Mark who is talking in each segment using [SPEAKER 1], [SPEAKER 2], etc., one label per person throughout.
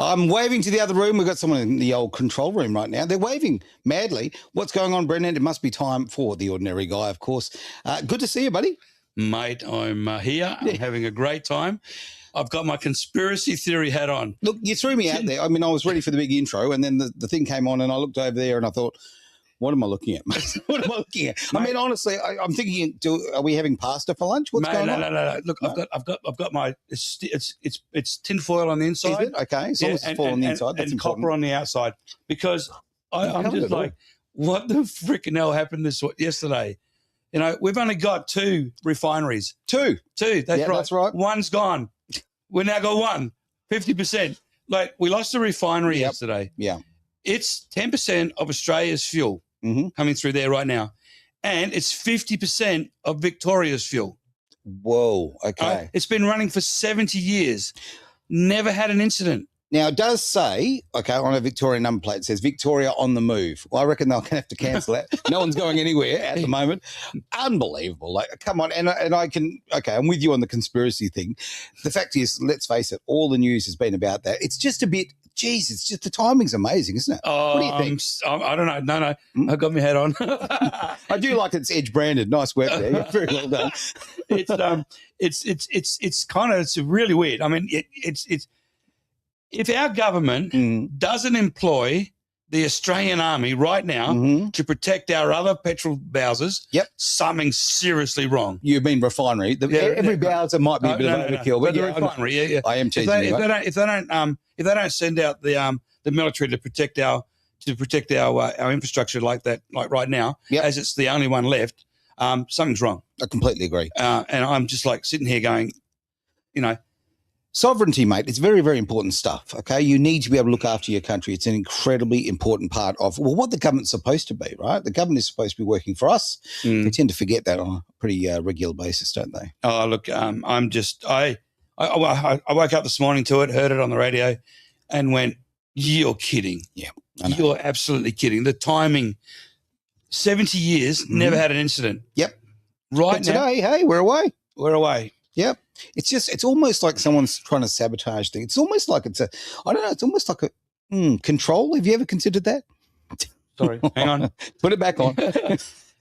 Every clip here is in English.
[SPEAKER 1] I'm waving to the other room. We've got someone in the old control room right now. They're waving madly. What's going on, Brendan? It must be time for the ordinary guy, of course. Good to see you, buddy.
[SPEAKER 2] Mate, I'm here. I'm having a great time. I've got my conspiracy theory hat on.
[SPEAKER 1] Look, you threw me out there. I mean, I was ready for the big intro, and then the thing came on, and I looked over there, and I thought, what am I looking at, mate? What am I looking at? Mate, I mean, honestly, I'm thinking, are we having pasta for lunch? What's going on?
[SPEAKER 2] No. Look, no? I've got my it's tinfoil on the inside.
[SPEAKER 1] Is it? Okay, as long as it's foil on the inside, that's
[SPEAKER 2] and
[SPEAKER 1] important.
[SPEAKER 2] copper on the outside. Because I'm just like, what the frickin' hell happened yesterday? You know, we've only got 2 refineries. Two. That's right.
[SPEAKER 1] That's right.
[SPEAKER 2] One's gone. We now got one. 50%. Like, we lost a refinery yesterday.
[SPEAKER 1] Yeah.
[SPEAKER 2] It's 10% of Australia's fuel coming through there right now. And it's 50% of Victoria's fuel.
[SPEAKER 1] Whoa, okay.
[SPEAKER 2] It's been running for 70 years. Never had an incident.
[SPEAKER 1] Now, it does say, okay, on a Victoria number plate, it says Victoria on the move. Well, I reckon they'll have to cancel that. No one's going anywhere at the moment. Unbelievable. Like, come on. And I can, okay, I'm with you on the conspiracy thing. The fact is, let's face it, all the news has been about that. It's just a bit, geez, it's just the timing's amazing, isn't it?
[SPEAKER 2] Oh,
[SPEAKER 1] what do you think?
[SPEAKER 2] I don't know. No. I got my hat on.
[SPEAKER 1] I do like it's Edge branded. Nice work there. Yeah, very well done.
[SPEAKER 2] It's really weird. I mean, it's if our government doesn't employ the Australian Army right now to protect our other petrol bowsers, something's seriously wrong.
[SPEAKER 1] You mean refinery? Every bowser might be a bit of overkill, but
[SPEAKER 2] the refinery,
[SPEAKER 1] I am teasing you.
[SPEAKER 2] If they don't send out the military to protect our infrastructure like that, like right now, as it's the only one left, something's wrong.
[SPEAKER 1] I completely agree.
[SPEAKER 2] And I'm just like sitting here going, you know.
[SPEAKER 1] Sovereignty, mate, it's very, very important stuff, okay? You need to be able to look after your country. It's an incredibly important part of, well, what the government's supposed to be, right? The government is supposed to be working for us. They tend to forget that on a pretty regular basis, don't they?
[SPEAKER 2] Oh, look, I woke up this morning to it, heard it on the radio, and went, you're kidding.
[SPEAKER 1] Yeah,
[SPEAKER 2] you're absolutely kidding. The timing, 70 years, never had an incident.
[SPEAKER 1] Yep.
[SPEAKER 2] Right
[SPEAKER 1] but now. Today, hey, we're away.
[SPEAKER 2] We're away.
[SPEAKER 1] Yep. It's almost like someone's trying to sabotage things. It's almost like it's almost like a control. Have you ever considered that?
[SPEAKER 2] Sorry, hang on.
[SPEAKER 1] Put it back on.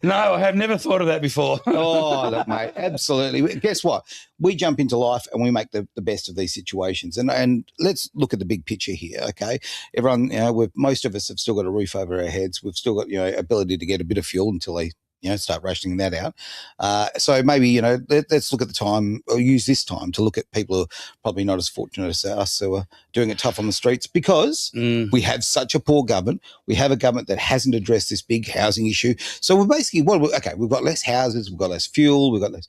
[SPEAKER 2] No, I have never thought of that before.
[SPEAKER 1] Oh, look, mate, absolutely. Guess what? We jump into life and we make the best of these situations. And let's look at the big picture here, okay? Everyone, most of us have still got a roof over our heads. We've still got, ability to get a bit of fuel until they start rationing that out. So maybe, let's look at the time or use this time to look at people who are probably not as fortunate as us who are doing it tough on the streets because we have such a poor government. We have a government that hasn't addressed this big housing issue. So we're basically, we've got less houses, we've got less fuel, we've got a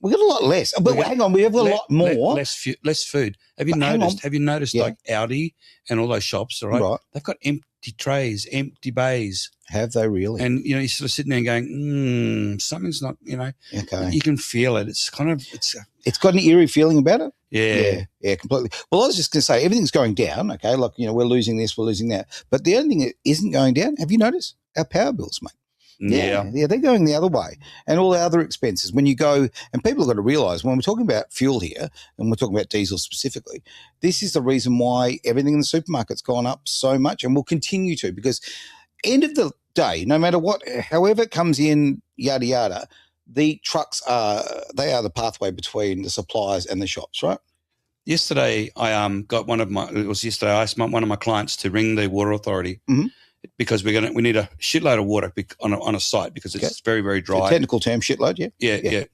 [SPEAKER 1] lot less. But hang on, we have a lot more.
[SPEAKER 2] Less food. Have you noticed like Aldi and all those shops, all right? They've got empty trays, empty bays.
[SPEAKER 1] Have they really?
[SPEAKER 2] And, you're sort of sitting there and going, something's not, okay. You can feel it. It's kind of,
[SPEAKER 1] it's got an eerie feeling about it.
[SPEAKER 2] Yeah,
[SPEAKER 1] completely. Well, I was just going to say, everything's going down, okay? Like, we're losing this, we're losing that. But the only thing that isn't going down, have you noticed? Our power bills, mate. Yeah, they're going the other way. And all the other expenses. When you go, and people have got to realise when we're talking about fuel here, and we're talking about diesel specifically, this is the reason why everything in the supermarket's gone up so much and will continue to, because end of the day, no matter what, however it comes in, yada, yada, the trucks are the pathway between the suppliers and the shops, right?
[SPEAKER 2] Yesterday, I asked one of my clients to ring the Water Authority because we need a shitload of water on a site because it's very, very dry.
[SPEAKER 1] The technical term, shitload, yeah?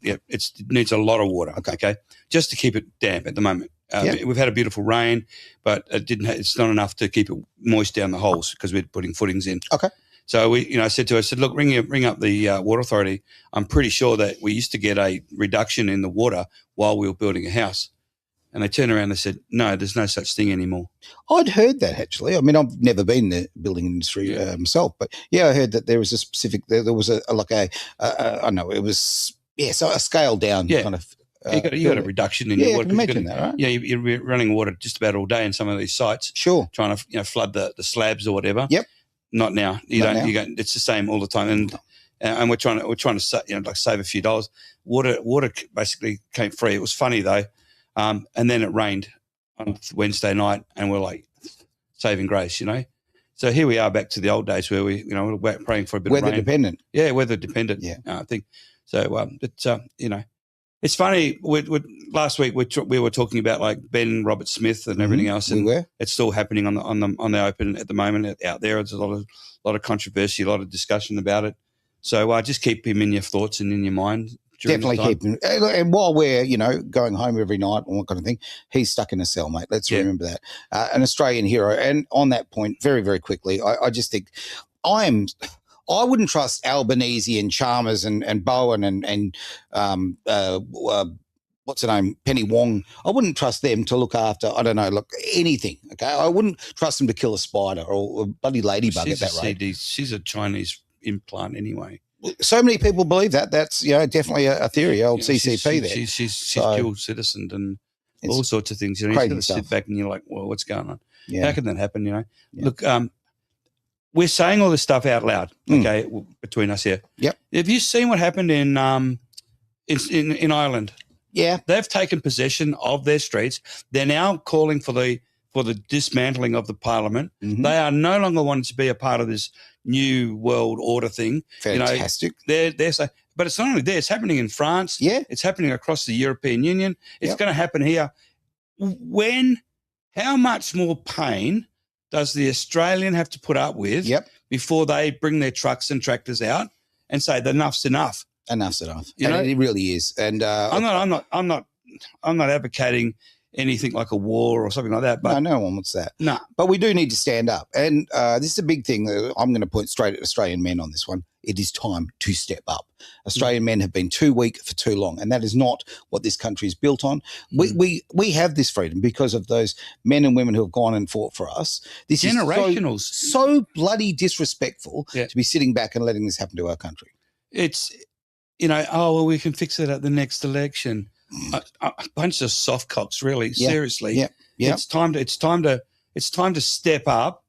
[SPEAKER 2] Yeah. It needs a lot of water, okay? Just to keep it damp at the moment. We've had a beautiful rain, but it's not enough to keep it moist down the holes because we're putting footings in.
[SPEAKER 1] Okay.
[SPEAKER 2] So I said to her, look, ring up the Water Authority. I'm pretty sure that we used to get a reduction in the water while we were building a house. And they turned around and they said, no, there's no such thing anymore.
[SPEAKER 1] I'd heard that actually. I mean, I've never been in the building industry myself, but I heard that there was a specific, there was a scale down kind of.
[SPEAKER 2] You got a reduction in your water.
[SPEAKER 1] I can imagine that, right?
[SPEAKER 2] Yeah, you're running water just about all day in some of these sites.
[SPEAKER 1] Sure.
[SPEAKER 2] Trying to flood the slabs or whatever.
[SPEAKER 1] Yep.
[SPEAKER 2] Not now. You don't. It's the same all the time, and we're trying to save a few dollars. Water basically came free. It was funny though, and then it rained on Wednesday night, and we're like, saving grace, you know. So here we are back to the old days where we, you know, we're praying for a bit
[SPEAKER 1] weather
[SPEAKER 2] of rain.
[SPEAKER 1] dependent.
[SPEAKER 2] Yeah, weather dependent.
[SPEAKER 1] Yeah.
[SPEAKER 2] I think so. You know, it's funny. Last week we were talking about like Ben Robert Smith and everything else, and it's still happening on the open at the moment out there. There's a lot of controversy, a lot of discussion about it. So just keep him in your thoughts and in your mind.
[SPEAKER 1] Definitely keep him. And while we're, you know, going home every night and what kind of thing, he's stuck in a cell, mate. Let's remember that. An Australian hero. And on that point, very, very quickly, I just think I wouldn't trust Albanese and Chalmers and Bowen and what's her name, Penny Wong. I wouldn't trust them to look after, I don't know, anything, okay? I wouldn't trust them to kill a spider or a bloody ladybug at that rate.
[SPEAKER 2] She's a Chinese implant anyway.
[SPEAKER 1] So many people believe that. That's, you know, definitely a theory, old CCP there.
[SPEAKER 2] She's killed citizens and all sorts of things. You know, you got to sit back and you're like, well, what's going on? Yeah. How can that happen, you know? Yeah. Look, we're saying all this stuff out loud, okay, between us here.
[SPEAKER 1] Yep.
[SPEAKER 2] Have you seen what happened in Ireland?
[SPEAKER 1] Yeah.
[SPEAKER 2] They've taken possession of their streets. They're now calling for the dismantling of the parliament. Mm-hmm. They are no longer wanting to be a part of this new world order thing.
[SPEAKER 1] Fantastic.
[SPEAKER 2] You know, they're saying, but it's not only there, it's happening in France.
[SPEAKER 1] Yeah.
[SPEAKER 2] It's happening across the European Union. It's going to happen here. How much more pain does the Australian have to put up with before they bring their trucks and tractors out and say that enough's enough?
[SPEAKER 1] Enough's enough. You know, it really is. And
[SPEAKER 2] I'm not advocating anything like a war or something like that. But
[SPEAKER 1] no one wants that.
[SPEAKER 2] No.
[SPEAKER 1] But we do need to stand up. And this is a big thing that I'm going to point straight at Australian men on this one. It is time to step up. Australian men have been too weak for too long, and that is not what this country is built on. We have this freedom because of those men and women who have gone and fought for us. This
[SPEAKER 2] generationals.
[SPEAKER 1] is so bloody disrespectful to be sitting back and letting this happen to our country.
[SPEAKER 2] It's, you know, oh, well, we can fix it at the next election. A bunch of soft cocks, really. Seriously, it's time to step up.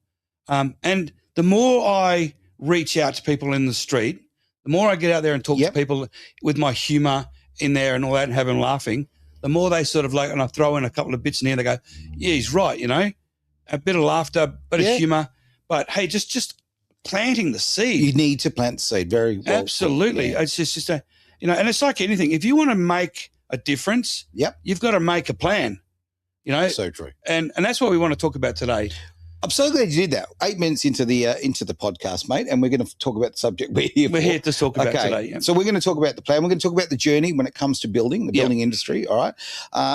[SPEAKER 2] And the more I reach out to people in the street, the more I get out there and talk to people with my humour in there and all that, and have them laughing, the more they sort of like, and I throw in a couple of bits in there. They go, "Yeah, he's right." You know, a bit of laughter, a bit of humour, but hey, just planting the seed.
[SPEAKER 1] You need to plant the seed. Very well.
[SPEAKER 2] Absolutely. It's just a, you know, and it's like anything. If you want to make a difference, you've got to make a plan, you know.
[SPEAKER 1] So true.
[SPEAKER 2] And that's what we want to talk about today.
[SPEAKER 1] I'm so glad you did that. 8 minutes into the podcast, mate, and we're going to talk about the subject we're here
[SPEAKER 2] to talk about today. Yeah.
[SPEAKER 1] So we're going to talk about the plan. We're going to talk about the journey when it comes to building, the building industry, all right?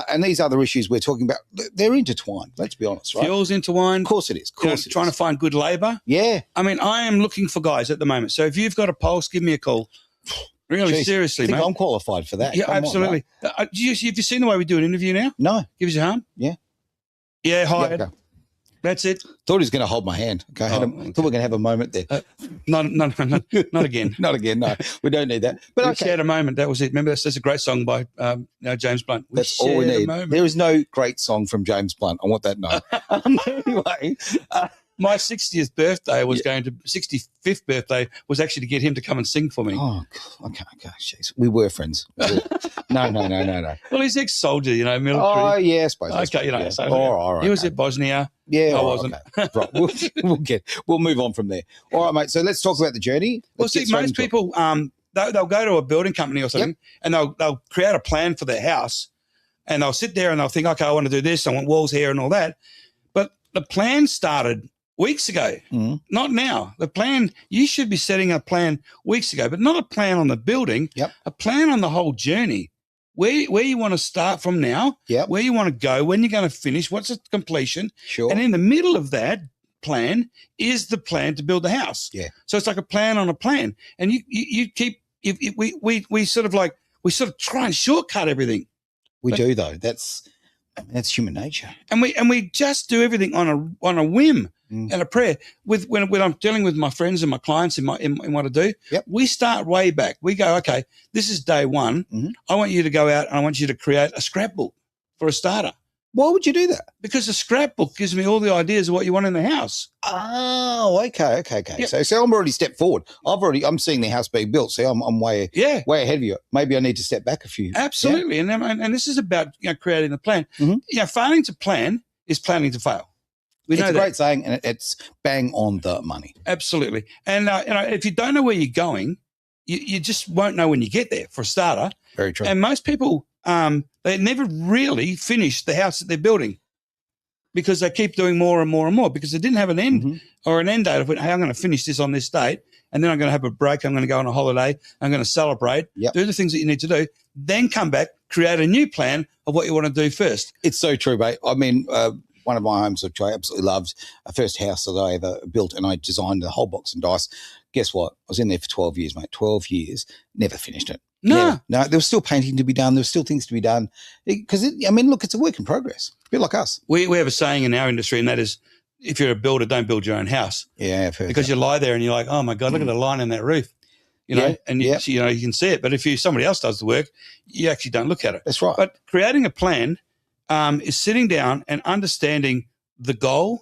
[SPEAKER 1] And these other issues we're talking about, they're intertwined, let's be honest, right?
[SPEAKER 2] Fuel's intertwined.
[SPEAKER 1] Of course it is.
[SPEAKER 2] Trying to find good labour.
[SPEAKER 1] Yeah.
[SPEAKER 2] I mean, I am looking for guys at the moment. So if you've got a pulse, give me a call. Really, seriously,
[SPEAKER 1] I think
[SPEAKER 2] mate.
[SPEAKER 1] I'm qualified for that.
[SPEAKER 2] Yeah, absolutely. Have you seen the way we do an interview now?
[SPEAKER 1] No.
[SPEAKER 2] Give us your arm.
[SPEAKER 1] Yeah.
[SPEAKER 2] Yeah, hired.
[SPEAKER 1] Okay.
[SPEAKER 2] That's it.
[SPEAKER 1] Thought he was going to hold my hand. Okay. Thought we were going to have a moment there.
[SPEAKER 2] Not again.
[SPEAKER 1] Not again. No, we don't need that. But
[SPEAKER 2] we shared a moment. That was it. Remember, that's a great song by James Blunt.
[SPEAKER 1] That's all we need. There is no great song from James Blunt. I want that known. Anyway,
[SPEAKER 2] my 60th birthday was 65th birthday was actually to get him to come and sing for me.
[SPEAKER 1] Oh, okay. Jeez. We were friends. No.
[SPEAKER 2] Well, he's ex-soldier, you know, military.
[SPEAKER 1] Oh, yeah, I suppose.
[SPEAKER 2] Okay, you know. Yeah.
[SPEAKER 1] So, all right.
[SPEAKER 2] He was at Bosnia.
[SPEAKER 1] Yeah,
[SPEAKER 2] I wasn't.
[SPEAKER 1] Okay. Right, we'll move on from there. All right, mate. So let's talk about the journey.
[SPEAKER 2] Well, see, most people, they'll go to a building company or something, and they'll create a plan for their house, and they'll sit there and they'll think, okay, I want to do this, I want walls here and all that. But the plan started weeks ago, not now. The plan, you should be setting a plan weeks ago, but not a plan on the building, a plan on the whole journey. Where you want to start from now, where you want to go, when you're going to finish, what's the completion.
[SPEAKER 1] Sure.
[SPEAKER 2] And in the middle of that plan is the plan to build the house.
[SPEAKER 1] Yeah.
[SPEAKER 2] So it's like a plan on a plan. And we sort of try and shortcut everything.
[SPEAKER 1] We do though. That's human nature.
[SPEAKER 2] And we just do everything on a whim. And a prayer. When I'm dealing with my friends and my clients in what I do, we start way back. We go, okay, this is day one. I want you to go out and I want you to create a scrapbook for a starter.
[SPEAKER 1] Why would you do that?
[SPEAKER 2] Because a scrapbook gives me all the ideas of what you want in the house.
[SPEAKER 1] Oh, okay.
[SPEAKER 2] Yep.
[SPEAKER 1] So I'm already stepped forward. I'm seeing the house being built. So I'm way ahead of you. Maybe I need to step back a few.
[SPEAKER 2] Absolutely. Yeah. And this is about creating the plan. Failing to plan is planning to fail. We know
[SPEAKER 1] It's a
[SPEAKER 2] that.
[SPEAKER 1] great saying, and it's bang on the money.
[SPEAKER 2] Absolutely. And if you don't know where you're going, you just won't know when you get there, for a starter.
[SPEAKER 1] Very true.
[SPEAKER 2] And most people, they never really finish the house that they're building because they keep doing more and more and more because they didn't have an end or an end date of, hey, I'm going to finish this on this date, and then I'm going to have a break. I'm going to go on a holiday. I'm going to celebrate, do the things that you need to do, then come back, create a new plan of what you want to do first.
[SPEAKER 1] It's so true, mate. I mean, one of my homes, which I absolutely loved, a first house that I ever built, and I designed the whole box and dice. Guess what? I was in there for 12 years, mate. 12 years, never finished it.
[SPEAKER 2] No.
[SPEAKER 1] No, there was still painting to be done. There was still things to be done. Because, look, it's a work in progress. A bit like us.
[SPEAKER 2] We have a saying in our industry, and that is, if you're a builder, don't build your own house.
[SPEAKER 1] Yeah, I've heard
[SPEAKER 2] because
[SPEAKER 1] that.
[SPEAKER 2] you lie there and you're like, oh, my God, look at the line in that roof. You know, and you can see it. But if somebody else does the work, you actually don't look at it.
[SPEAKER 1] That's right.
[SPEAKER 2] But creating a plan is sitting down and understanding the goal,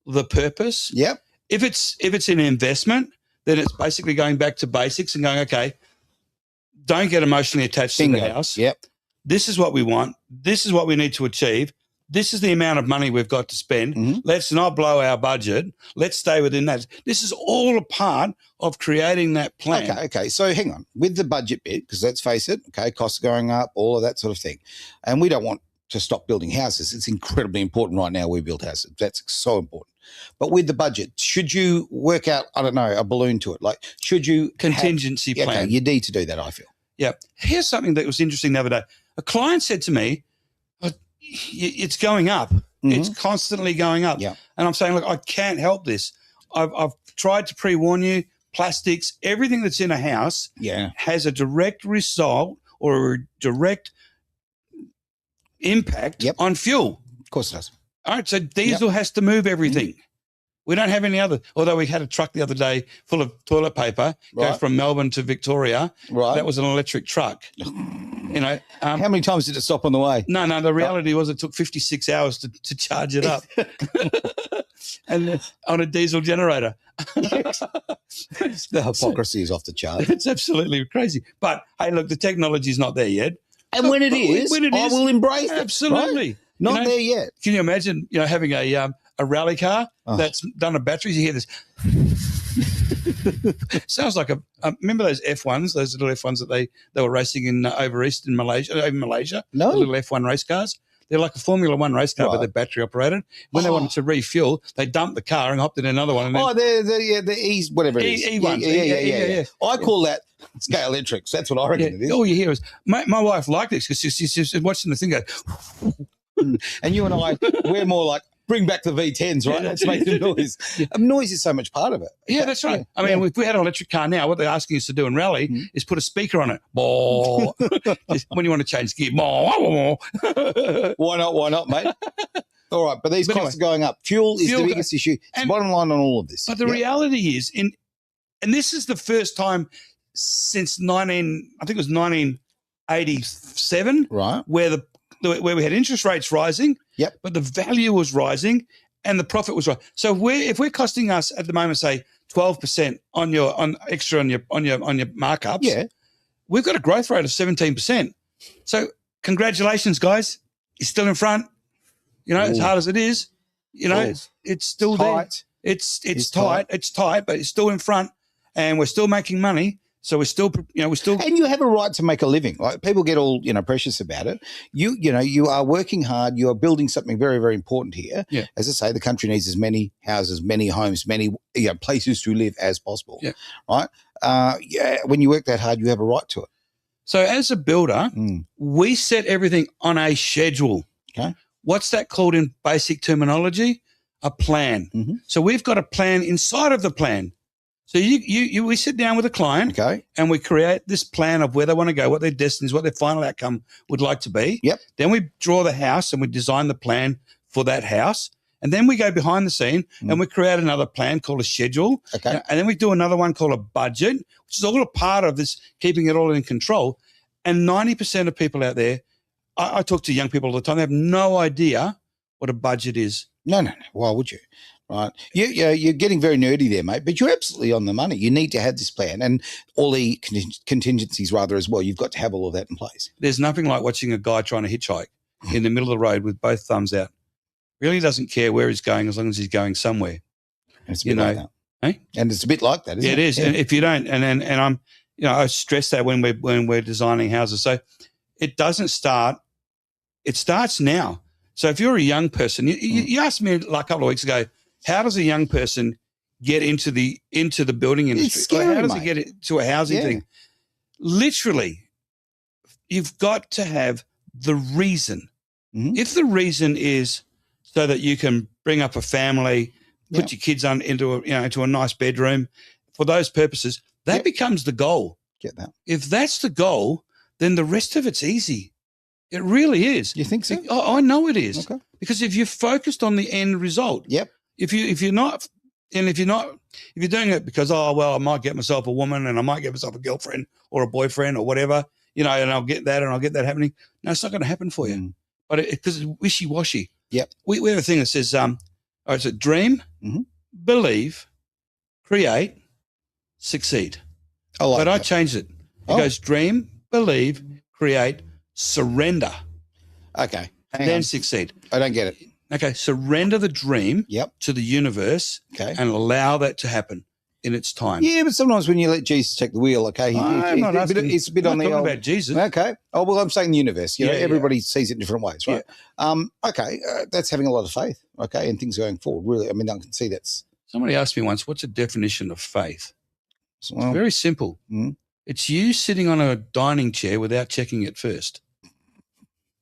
[SPEAKER 2] the purpose.
[SPEAKER 1] Yep.
[SPEAKER 2] If it's an investment, then it's basically going back to basics and going, okay, don't get emotionally attached to the house.
[SPEAKER 1] Yep.
[SPEAKER 2] This is what we want. This is what we need to achieve. This is the amount of money we've got to spend. Let's not blow our budget. Let's stay within that. This is all a part of creating that plan.
[SPEAKER 1] Okay. So hang on. With the budget bit, because let's face it, okay, costs are going up, all of that sort of thing. And we don't want to stop building houses. It's incredibly important right now we build houses. That's so important. But with the budget, should you work out, I don't know, a balloon to it? Like, should you
[SPEAKER 2] contingency plan?
[SPEAKER 1] Okay, you need to do that, I feel.
[SPEAKER 2] Yeah. Here's something that was interesting the other day. A client said to me, it's going up. It's constantly going up.
[SPEAKER 1] Yeah.
[SPEAKER 2] And I'm saying, look, I can't help this. I've tried to pre-warn you. Plastics, everything that's in a house has a direct result or a direct impact on fuel.
[SPEAKER 1] Of course it does.
[SPEAKER 2] All right, so diesel has to move everything. We don't have any other, although we had a truck the other day full of toilet paper go from Melbourne to Victoria.
[SPEAKER 1] Right.
[SPEAKER 2] That was an electric truck. You know,
[SPEAKER 1] how many times did it stop on the way?
[SPEAKER 2] No. The reality was it took 56 hours to charge it up, and on a diesel generator.
[SPEAKER 1] The hypocrisy is off the chart.
[SPEAKER 2] It's absolutely crazy. But hey, look, the technology is not there yet.
[SPEAKER 1] And when it is, I will embrace it.
[SPEAKER 2] Absolutely.
[SPEAKER 1] Right? Not there yet.
[SPEAKER 2] Can you imagine, having a rally car that's done a batteries? You hear this. Sounds like remember those F1s, those little F1s that they were racing in over east in Malaysia,
[SPEAKER 1] No.
[SPEAKER 2] the little F1 race cars. They're like a Formula One race car, but they're battery operated. When they wanted to refuel, they dumped the car and hopped in another one. And
[SPEAKER 1] then, the E's, whatever it is.
[SPEAKER 2] E1s.
[SPEAKER 1] Yeah. I call that scale electrics. That's what I reckon it is.
[SPEAKER 2] All you hear is, my wife liked this because she's watching the thing go.
[SPEAKER 1] And you and I, we're more like, bring back the V10s, right? Let's make the noise. Noise is so much part of it.
[SPEAKER 2] Yeah, that's right. I mean, if we had an electric car now, what they're asking us to do in rally is put a speaker on it. When you want to change gear.
[SPEAKER 1] Why not, mate? All right, but these costs are going up. Fuel is the biggest issue. It's the bottom line on all of this.
[SPEAKER 2] But the reality is, and this is the first time since 1987,
[SPEAKER 1] right,
[SPEAKER 2] where we had interest rates rising, but the value was rising and the profit was rising. So if we're costing us at the moment, say 12% on your markups, we've got a growth rate of 17%. So congratulations, guys! You're still in front. As hard as it is, it's still
[SPEAKER 1] tight.
[SPEAKER 2] There. It's tight. It's tight, but it's still in front, and we're still making money. So we're still, and
[SPEAKER 1] you have a right to make a living. Like people get all, precious about it. You are working hard. You are building something very, very important here.
[SPEAKER 2] Yeah.
[SPEAKER 1] As I say, the country needs as many houses, many homes, many places to live as possible.
[SPEAKER 2] Yeah.
[SPEAKER 1] Right. When you work that hard, you have a right to it.
[SPEAKER 2] So as a builder, we set everything on a schedule.
[SPEAKER 1] Okay.
[SPEAKER 2] What's that called in basic terminology? A plan.
[SPEAKER 1] Mm-hmm.
[SPEAKER 2] So we've got a plan inside of the plan. So we sit down with a client, and we create this plan of where they want to go, what their destiny is, what their final outcome would like to be.
[SPEAKER 1] Yep.
[SPEAKER 2] Then we draw the house and we design the plan for that house. And then we go behind the scene and we create another plan called a schedule.
[SPEAKER 1] Okay.
[SPEAKER 2] And then we do another one called a budget, which is all a part of this, keeping it all in control. And 90% of people out there, I talk to young people all the time, they have no idea what a budget is.
[SPEAKER 1] No. Why would you? Right. You're getting very nerdy there, mate, but you're absolutely on the money. You need to have this plan and all the contingencies rather as well. You've got to have all of that in place.
[SPEAKER 2] There's nothing like watching a guy trying to hitchhike in the middle of the road with both thumbs out. really doesn't care where he's going as long as he's going somewhere.
[SPEAKER 1] It's a bit like that.
[SPEAKER 2] Eh?
[SPEAKER 1] And it's a bit like that, isn't it?
[SPEAKER 2] It is.
[SPEAKER 1] Yeah.
[SPEAKER 2] And if you don't, and I'm, I stress that when we're designing houses. So it doesn't start. It starts now. So if you're a young person, you asked me like a couple of weeks ago, how does a young person get into the building industry?
[SPEAKER 1] It's scary,
[SPEAKER 2] how does
[SPEAKER 1] mate.
[SPEAKER 2] he get into a housing thing? Literally, you've got to have the reason.
[SPEAKER 1] Mm-hmm.
[SPEAKER 2] If the reason is so that you can bring up a family, put your kids into a nice bedroom, for those purposes, that becomes the goal.
[SPEAKER 1] Get that?
[SPEAKER 2] If that's the goal, then the rest of it's easy. It really is.
[SPEAKER 1] You think so?
[SPEAKER 2] I know it is.
[SPEAKER 1] Okay.
[SPEAKER 2] Because if you're focused on the end result, if you're not, and if you're doing it because, I might get myself a woman and I might get myself a girlfriend or a boyfriend or whatever, and I'll get that happening. No, it's not going to happen for you. But because it's wishy-washy.
[SPEAKER 1] Yep.
[SPEAKER 2] We have a thing that says, it's a dream, believe, create, succeed. I changed it. It goes dream, believe, create, surrender.
[SPEAKER 1] Okay.
[SPEAKER 2] Then succeed.
[SPEAKER 1] I don't get it.
[SPEAKER 2] Okay. Surrender the dream to the universe and allow that to happen in its time.
[SPEAKER 1] Yeah, but sometimes when you let Jesus take the wheel, okay, it's a bit on the old...
[SPEAKER 2] about Jesus.
[SPEAKER 1] Okay. Oh, well, I'm saying the universe. Everybody sees it in different ways, right?
[SPEAKER 2] Yeah.
[SPEAKER 1] Okay. That's having a lot of faith, okay, and things going forward. Really, I mean, I can see that's...
[SPEAKER 2] Somebody asked me once, what's the definition of faith?
[SPEAKER 1] Well,
[SPEAKER 2] it's very simple. It's you sitting on a dining chair without checking it first.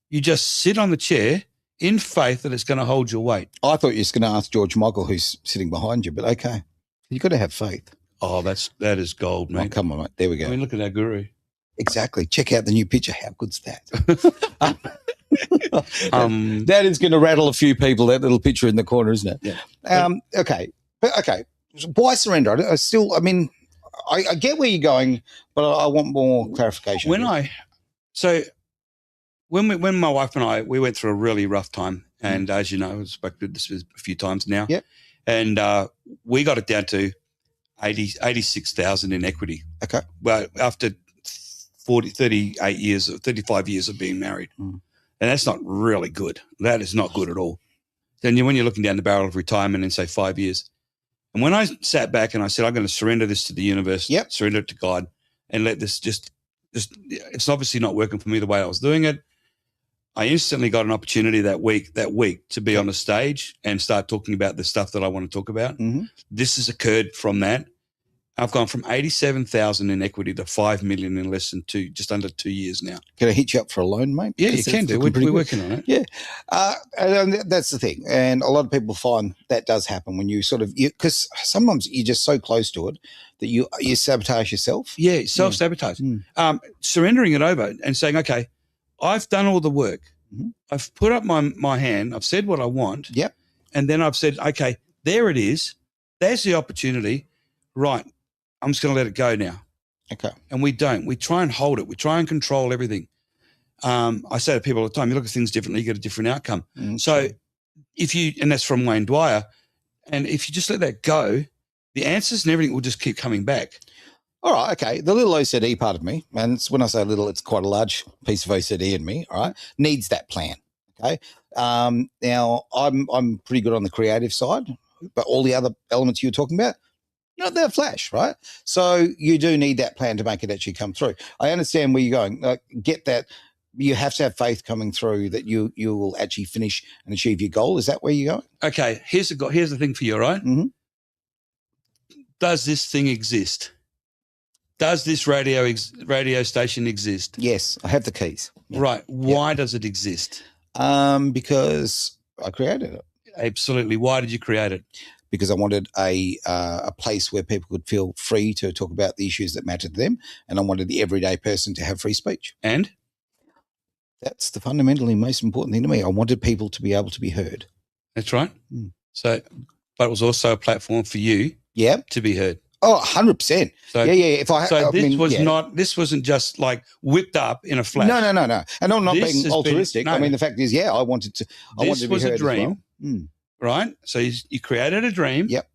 [SPEAKER 2] You just sit on the chair in faith that it's going to hold your weight.
[SPEAKER 1] I thought you were just going to ask George Michael, who's sitting behind you, but okay. You've got to have faith.
[SPEAKER 2] Oh, that is gold, mate.
[SPEAKER 1] Oh, come on, mate. There we go.
[SPEAKER 2] I mean, look at our guru.
[SPEAKER 1] Exactly. Check out the new picture. How good's that? That is going to rattle a few people, that little picture in the corner, isn't it?
[SPEAKER 2] Yeah.
[SPEAKER 1] Okay. Why surrender? I get where you're going, but I want more clarification.
[SPEAKER 2] When my wife and I, we went through a really rough time, and as you know, I've spoken to this a few times now.
[SPEAKER 1] Yep.
[SPEAKER 2] And we got it down to 86,000 in equity.
[SPEAKER 1] Okay.
[SPEAKER 2] Well, after 35 years of being married. And that's not really good. That is not good at all. Then when you're looking down the barrel of retirement in, say, 5 years. And when I sat back and I said, I'm going to surrender this to the universe, surrender it to God, and let this just it's obviously not working for me the way I was doing it. I instantly got an opportunity that week to be on a stage and start talking about the stuff that I want to talk about. This has occurred from that. I've gone from 87,000 in equity to 5 million in less than just under 2 years now.
[SPEAKER 1] Can I hit you up for a loan, mate?
[SPEAKER 2] Yeah, you can do. We're working on it.
[SPEAKER 1] Yeah. And that's the thing. And a lot of people find that does happen when you because sometimes you're just so close to it that you sabotage yourself.
[SPEAKER 2] Yeah, self-sabotage. Surrendering it over and saying, okay, I've done all the work. I've put up my hand. I've said what I want.
[SPEAKER 1] Yep.
[SPEAKER 2] And then I've said, okay, there it is. There's the opportunity. Right. I'm just going to let it go now.
[SPEAKER 1] Okay.
[SPEAKER 2] And we don't. We try and hold it. We try and control everything. I say to people all the time, you look at things differently, you get a different outcome. So and that's from Wayne Dwyer, and if you just let that go, the answers and everything will just keep coming back.
[SPEAKER 1] All right, okay. The little OCD part of me, and when I say little, it's quite a large piece of OCD in me, all right, needs that plan, okay? Now, I'm pretty good on the creative side, but all the other elements you were talking about, not that flash, right? So you do need that plan to make it actually come through. I understand where you're going. Get that. You have to have faith coming through that you will actually finish and achieve your goal. Is that where you're going?
[SPEAKER 2] Okay, here's the thing for you, right? Does this thing exist? Does this radio station exist?
[SPEAKER 1] Yes, I have the keys.
[SPEAKER 2] Yeah. Right. Why does it exist?
[SPEAKER 1] Because I created it.
[SPEAKER 2] Absolutely. Why did you create it?
[SPEAKER 1] Because I wanted a place where people could feel free to talk about the issues that matter to them, and I wanted the everyday person to have free speech.
[SPEAKER 2] And?
[SPEAKER 1] That's the fundamentally most important thing to me. I wanted people to be able to be heard.
[SPEAKER 2] That's right. So, but it was also a platform for you to be heard.
[SPEAKER 1] Oh, 100%.
[SPEAKER 2] So,
[SPEAKER 1] yeah.
[SPEAKER 2] This wasn't just like whipped up in a flash.
[SPEAKER 1] No. And I'm not being altruistic. I mean, the fact is, I wanted to be heard. This was a dream,
[SPEAKER 2] right? So you created a dream.
[SPEAKER 1] Yep.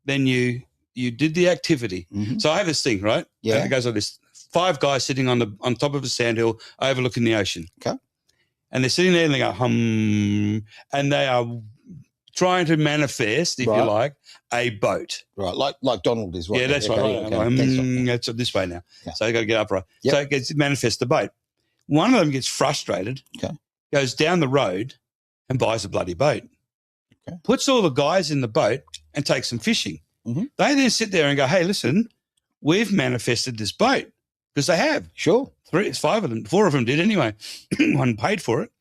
[SPEAKER 2] Then you did the activity. So I have this thing, right?
[SPEAKER 1] Yeah.
[SPEAKER 2] And it goes like this: 5 guys sitting on top of a sandhill overlooking the ocean.
[SPEAKER 1] Okay.
[SPEAKER 2] And they're sitting there and they go hum, and they are trying to manifest, if you like, a boat.
[SPEAKER 1] Right, like Donald is right.
[SPEAKER 2] Yeah, that's right. That's this way now. Yeah. So you got to get up right. Yep. So it gets manifest the boat. One of them gets frustrated, goes down the road and buys a bloody boat. Puts all the guys in the boat and takes them fishing. Mm-hmm. They then sit there and go, hey, listen, we've manifested this boat, because they have.
[SPEAKER 1] Sure.
[SPEAKER 2] 4 of them did anyway. One paid for it.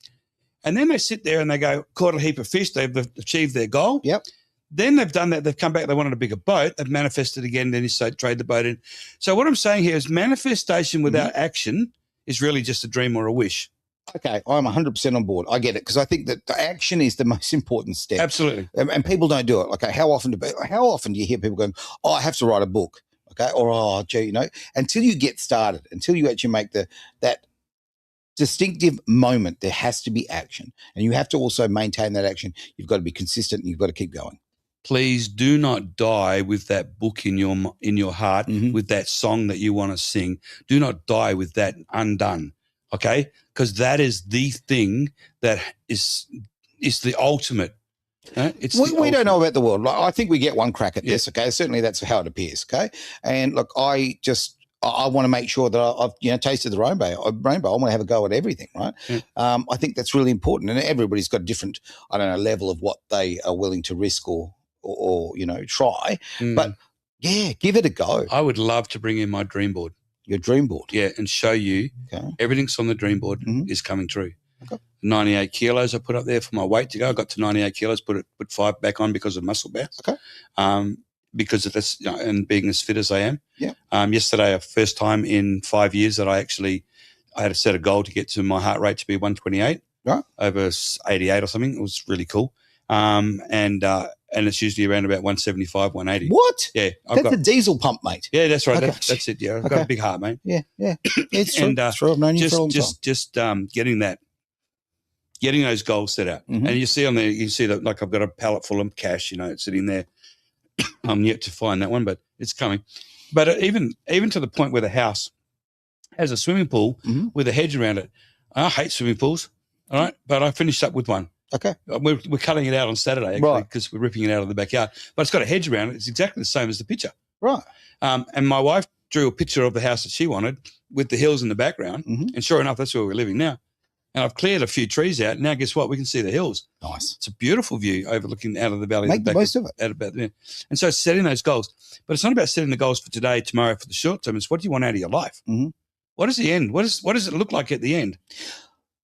[SPEAKER 2] And then they sit there and they go, caught a heap of fish. They've achieved their goal.
[SPEAKER 1] Yep.
[SPEAKER 2] Then they've done that. They've come back. They wanted a bigger boat. They've manifested again. Then you trade the boat in. So what I'm saying here is manifestation without action is really just a dream or a wish.
[SPEAKER 1] Okay, I'm 100% on board. I get it, because I think that the action is the most important step.
[SPEAKER 2] Absolutely.
[SPEAKER 1] And people don't do it. Okay, how often do you hear people going, oh, I have to write a book, okay, or, oh, gee, until you get started, until you actually make that distinctive moment, there has to be action. And you have to also maintain that action. You've got to be consistent, and you've got to keep going.
[SPEAKER 2] Please do not die with that book in your heart, with that song that you want to sing. Do not die with that undone, okay? Because that is the thing that is the ultimate.
[SPEAKER 1] We don't know about the world. I think we get one crack at this, okay? Certainly that's how it appears, okay? And look, I want to make sure that I've tasted the rainbow. I want to have a go at everything, right? I think that's really important, and everybody's got a different, level of what they are willing to risk or try. But yeah, give it a go.
[SPEAKER 2] I would love to bring in my dream board.
[SPEAKER 1] Your dream board?
[SPEAKER 2] Yeah, and show you everything's on the dream board is coming true. Okay. 98 kilos I put up there for my weight to go. I got to 98 kilos, put 5 back on because of muscle mass.
[SPEAKER 1] Okay.
[SPEAKER 2] Because of this, and being as fit as I am.
[SPEAKER 1] Yeah.
[SPEAKER 2] Yesterday, first time in 5 years that I had to set a goal to get to my heart rate to be 128 over 88 or something. It was really cool. And it's usually around about 175, 180.
[SPEAKER 1] What?
[SPEAKER 2] Yeah.
[SPEAKER 1] That's a diesel pump, mate.
[SPEAKER 2] Yeah, that's right. Okay. That's it. Yeah. I've got a big heart, mate.
[SPEAKER 1] Yeah. It's true. It's true. I've known you for a long time.
[SPEAKER 2] Getting those goals set out. And you see that, like, I've got a pallet full of cash, it's sitting there. I'm yet to find that one, but it's coming. But even to the point where the house has a swimming pool with a hedge around it. I hate swimming pools, all right? But I finished up with one.
[SPEAKER 1] Okay.
[SPEAKER 2] We're cutting it out on Saturday, actually, because we're ripping it out of the backyard. But it's got a hedge around it. It's exactly the same as the picture.
[SPEAKER 1] Right.
[SPEAKER 2] And my wife drew a picture of the house that she wanted with the hills in the background. And sure enough, that's where we're living now. And I've cleared a few trees out. Now, guess what? We can see the hills.
[SPEAKER 1] Nice.
[SPEAKER 2] It's a beautiful view overlooking out of the valley.
[SPEAKER 1] Make the most of it.
[SPEAKER 2] And so setting those goals. But it's not about setting the goals for today, tomorrow, for the short term. It's what do you want out of your life? What is the end? What does it look like at the end?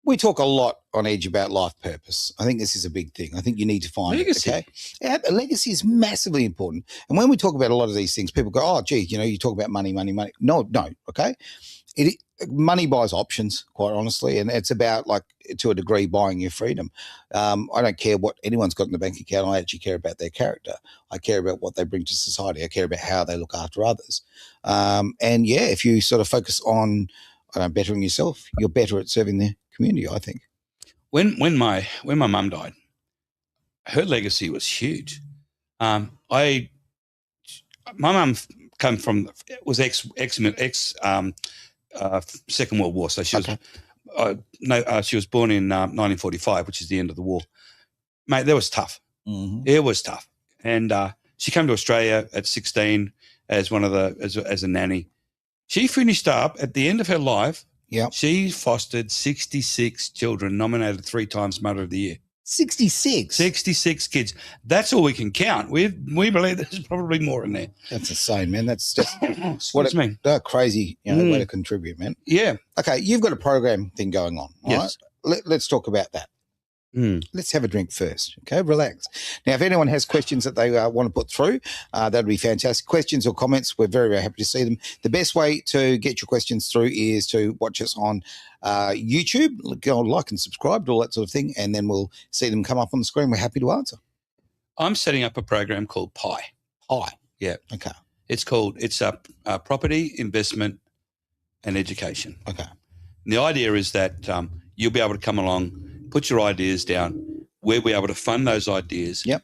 [SPEAKER 1] We talk a lot on Edge about life purpose. I think this is a big thing. I think you need to find
[SPEAKER 2] legacy.
[SPEAKER 1] It, okay? Legacy is massively important. And when we talk about a lot of these things, people go, oh, gee, you talk about money. No, okay? Money buys options, quite honestly, and it's about, like, to a degree, buying your freedom. I don't care what anyone's got in the bank account. I actually care about their character. I care about what they bring to society. I care about how they look after others. If you sort of focus on bettering yourself, you're better at serving the community, I think.
[SPEAKER 2] When my mum died, her legacy was huge. My mum was ex Second World War, so she was she was born in 1945, which is the end of the war. Mate, that was tough. It was tough, and she came to Australia at 16 as as a nanny. She finished up at the end of her life.
[SPEAKER 1] Yeah,
[SPEAKER 2] she fostered 66 children, nominated 3 times Mother of the Year.
[SPEAKER 1] 66
[SPEAKER 2] kids. That's all we can count. We believe there's probably more in there.
[SPEAKER 1] That's insane, man. That's just
[SPEAKER 2] what a
[SPEAKER 1] crazy way to contribute, man.
[SPEAKER 2] Yeah.
[SPEAKER 1] Okay, you've got a program thing going on.
[SPEAKER 2] Yes.
[SPEAKER 1] Right? Let's talk about that. Let's have a drink first, okay? Relax. Now, if anyone has questions that they want to put through, that'd be fantastic. Questions or comments, we're very, very happy to see them. The best way to get your questions through is to watch us on YouTube. Go and like and subscribe, all that sort of thing, and then we'll see them come up on the screen. We're happy to answer.
[SPEAKER 2] I'm setting up a program called PI.
[SPEAKER 1] PI?
[SPEAKER 2] Yeah.
[SPEAKER 1] Okay.
[SPEAKER 2] It's Property, Investment and Education.
[SPEAKER 1] Okay.
[SPEAKER 2] And the idea is that you'll be able to come along, put your ideas down. We'll be able to fund those ideas.
[SPEAKER 1] Yep.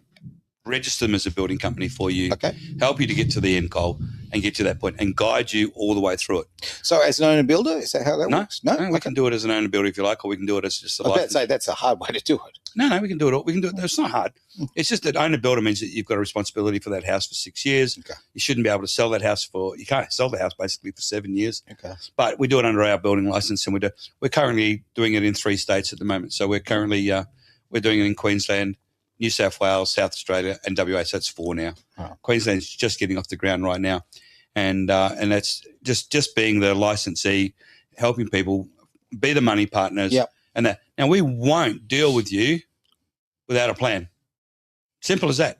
[SPEAKER 2] register them as a building company for you,
[SPEAKER 1] Okay.
[SPEAKER 2] help you to get to the end goal and get to that point and guide you all the way through it.
[SPEAKER 1] So as an owner builder, is that how that works?
[SPEAKER 2] No, we can do it as an owner builder if you like, or we can do it as just a
[SPEAKER 1] I was about
[SPEAKER 2] license.
[SPEAKER 1] to say that's a hard way to do it.
[SPEAKER 2] No, we can do it all. We can do it. It's not hard. It's just that owner builder means that you've got a responsibility for that house for 6 years.
[SPEAKER 1] Okay.
[SPEAKER 2] You shouldn't be able to sell that house you can't sell the house basically for 7 years.
[SPEAKER 1] Okay.
[SPEAKER 2] But we do it under our building license, and we're currently doing it in 3 states at the moment. So we're currently we're doing it in Queensland, New South Wales, South Australia, and WA. So that's 4 now.
[SPEAKER 1] Oh.
[SPEAKER 2] Queensland's just getting off the ground right now, and that's just being the licensee, helping people be the money partners.
[SPEAKER 1] Yep.
[SPEAKER 2] And that. Now we won't deal with you without a plan. Simple as that.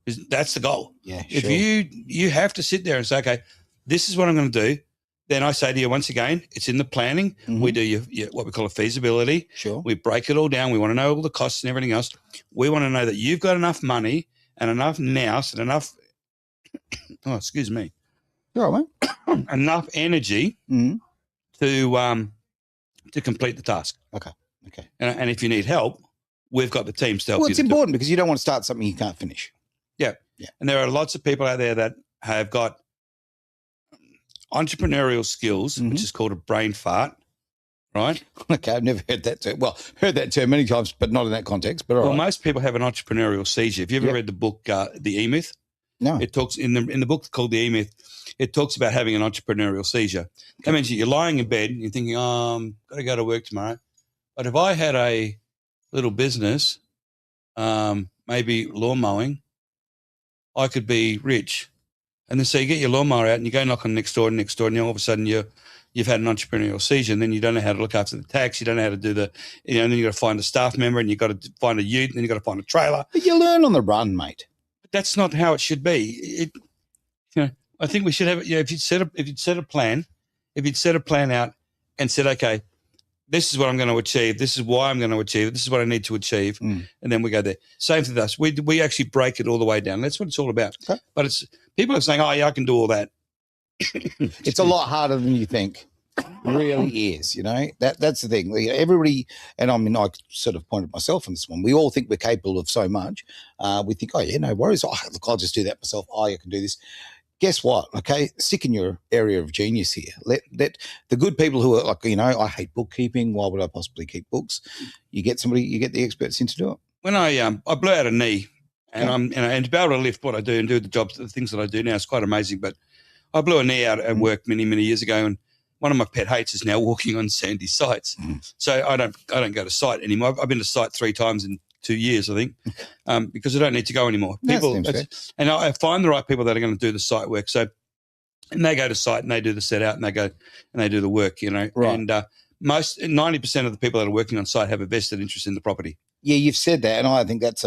[SPEAKER 2] That's the goal.
[SPEAKER 1] Yeah.
[SPEAKER 2] If
[SPEAKER 1] Sure.
[SPEAKER 2] you have to sit there and say, okay, this is what I'm going to do. Then I say to you once again, it's in the planning.
[SPEAKER 1] Mhm.
[SPEAKER 2] We do your what we call a feasibility.
[SPEAKER 1] Sure.
[SPEAKER 2] We break it all down. We want to know all the costs and everything else. We want to know that you've got enough money and enough nous and enough, oh, excuse me,
[SPEAKER 1] You're all right, mate.
[SPEAKER 2] enough energy
[SPEAKER 1] Mhm.
[SPEAKER 2] to complete the task.
[SPEAKER 1] Okay.
[SPEAKER 2] And if you need help, we've got the teams to help
[SPEAKER 1] Well,
[SPEAKER 2] you.
[SPEAKER 1] it's
[SPEAKER 2] to do it.
[SPEAKER 1] important because you don't want to start something you can't finish.
[SPEAKER 2] And there are lots of people out there that have got entrepreneurial skills,
[SPEAKER 1] Mhm.
[SPEAKER 2] which is called a brain fart, right?
[SPEAKER 1] Okay, I've never heard that term. Well, heard that term many times, but not in that context. But all
[SPEAKER 2] Well,
[SPEAKER 1] right.
[SPEAKER 2] most people have an entrepreneurial seizure. Have you ever
[SPEAKER 1] Yep.
[SPEAKER 2] read the book, The E-Myth?
[SPEAKER 1] No.
[SPEAKER 2] It talks in the book called The E-Myth. It talks about having an entrepreneurial seizure. That means that you're lying in bed and you're thinking, got to go to work tomorrow. But if I had a little business, maybe lawn mowing, I could be rich. And then so you get your lawnmower out and you go knock on next door, and then all of a sudden you've had an entrepreneurial seizure, and then you don't know how to look after the tax. You don't know how to do and then you've got to find a staff member, and you've got to find a ute, and then you've got to find a trailer.
[SPEAKER 1] But you learn on the run, mate.
[SPEAKER 2] But that's not how it should be. I think we should have, if you'd set a plan out and said, okay, this is what I'm going to achieve. This is why I'm going to achieve it. This is what I need to achieve.
[SPEAKER 1] Mm.
[SPEAKER 2] And then we go there. Same with us. We actually break it all the way down. That's what it's all about.
[SPEAKER 1] Okay.
[SPEAKER 2] But it's people are saying, oh, yeah, I can do all that.
[SPEAKER 1] It's a lot harder than you think. It really is, that's the thing. Everybody, and I mean, I sort of pointed myself on this one. We all think we're capable of so much. We think, oh yeah, no worries. Oh, look, I'll just do that myself. Oh, I can do this. Guess what? Okay, stick in your area of genius here. Let the good people who are like, I hate bookkeeping. Why would I possibly keep books? You get the experts in to do it.
[SPEAKER 2] When I blew out a knee, and and to be able to lift what I do and do the things that I do now is quite amazing. But I blew a knee out at work many, many years ago, and one of my pet hates is now walking on sandy sites. So I don't go to site anymore. I've been to site 3 times in 2 years, I think, because I don't need to go anymore. And I find the right people that are going to do the site work. So, and they go to site and they do the set out and they go and they do the work,
[SPEAKER 1] Right.
[SPEAKER 2] And 90% of the people that are working on site have a vested interest in the property.
[SPEAKER 1] Yeah, you've said that, and I think it's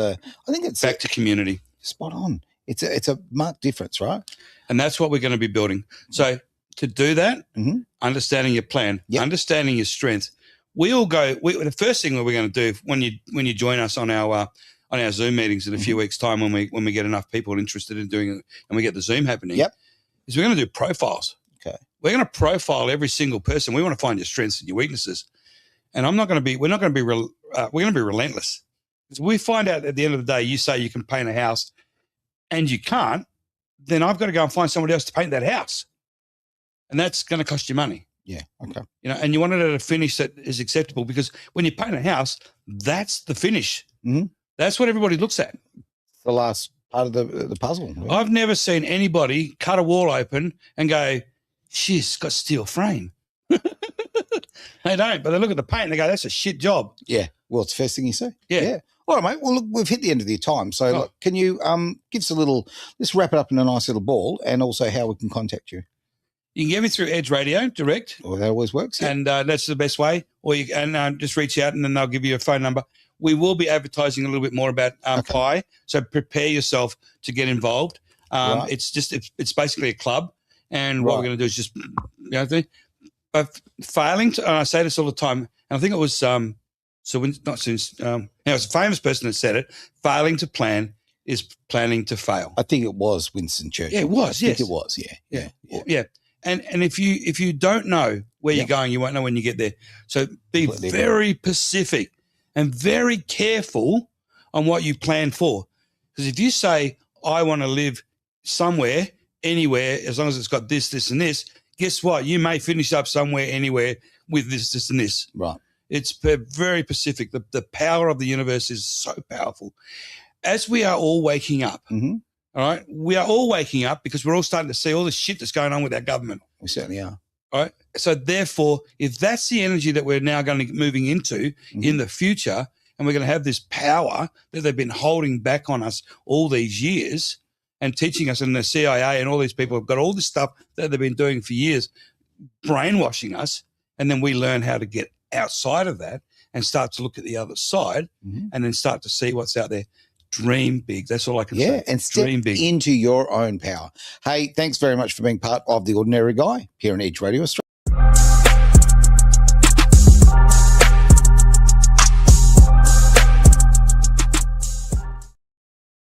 [SPEAKER 2] Back to community.
[SPEAKER 1] spot on. It's a marked difference, right?
[SPEAKER 2] And that's what we're going to be building. So to do that,
[SPEAKER 1] Mhm.
[SPEAKER 2] understanding your plan,
[SPEAKER 1] Yep.
[SPEAKER 2] understanding your strength, the first thing that we're going to do when you join us on our Zoom meetings in a few weeks' time, when we get enough people interested in doing it and we get the Zoom happening,
[SPEAKER 1] Yep.
[SPEAKER 2] is we're going to do profiles.
[SPEAKER 1] Okay.
[SPEAKER 2] We're going to profile every single person. We want to find your strengths and your weaknesses. And we're going to be relentless. Because we find out at the end of the day, you say you can paint a house and you can't, then I've got to go and find somebody else to paint that house. And that's going to cost you money.
[SPEAKER 1] Yeah. Okay.
[SPEAKER 2] And you want it at a finish that is acceptable, because when you paint a house, that's the finish.
[SPEAKER 1] Mhm.
[SPEAKER 2] That's what everybody looks at.
[SPEAKER 1] The last part of the puzzle. Yeah.
[SPEAKER 2] I've never seen anybody cut a wall open and go, she's got steel frame. They don't, but they look at the paint and they go, that's a shit job.
[SPEAKER 1] Yeah. Well, it's the first thing you say.
[SPEAKER 2] Yeah.
[SPEAKER 1] All right, mate. Well, look, we've hit the end of your time. So look, can you give us let's wrap it up in a nice little ball, and also how we can contact you.
[SPEAKER 2] You can get me through Edge Radio direct.
[SPEAKER 1] Well, that always works. Yeah.
[SPEAKER 2] And that's the best way. Or you can just reach out and then they'll give you a phone number. We will be advertising a little bit more about Pi, so prepare yourself to get involved.
[SPEAKER 1] Right. It's
[SPEAKER 2] basically a club, and what we're going to do is just failing to. And I say this all the time, and I think it was it's a famous person that said it. Failing to plan is planning to fail.
[SPEAKER 1] I think it was Winston Churchill.
[SPEAKER 2] Yeah, it was.
[SPEAKER 1] I think it was. Yeah.
[SPEAKER 2] And if you don't know where you're going, you won't know when you get there. So be very specific and very careful on what you plan for. Because if you say, I want to live somewhere, anywhere, as long as it's got this, this, and this, guess what? You may finish up somewhere, anywhere with this, this, and this.
[SPEAKER 1] Right.
[SPEAKER 2] It's very Pacific. The power of the universe is so powerful. As we are all waking up, all right, we are all waking up because we're all starting to see all the shit that's going on with our government.
[SPEAKER 1] We certainly are.
[SPEAKER 2] All right. So therefore, if that's the energy that we're now going to be moving into in the future, and we're going to have this power that they've been holding back on us all these years and teaching us, and the CIA and all these people have got all this stuff that they've been doing for years, brainwashing us, and then we learn how to get outside of that and start to look at the other side and then start to see what's out there. Dream big. That's all I can say.
[SPEAKER 1] Yeah, and step into your own power. Hey, thanks very much for being part of The Ordinary Guy here on Edge Radio Australia.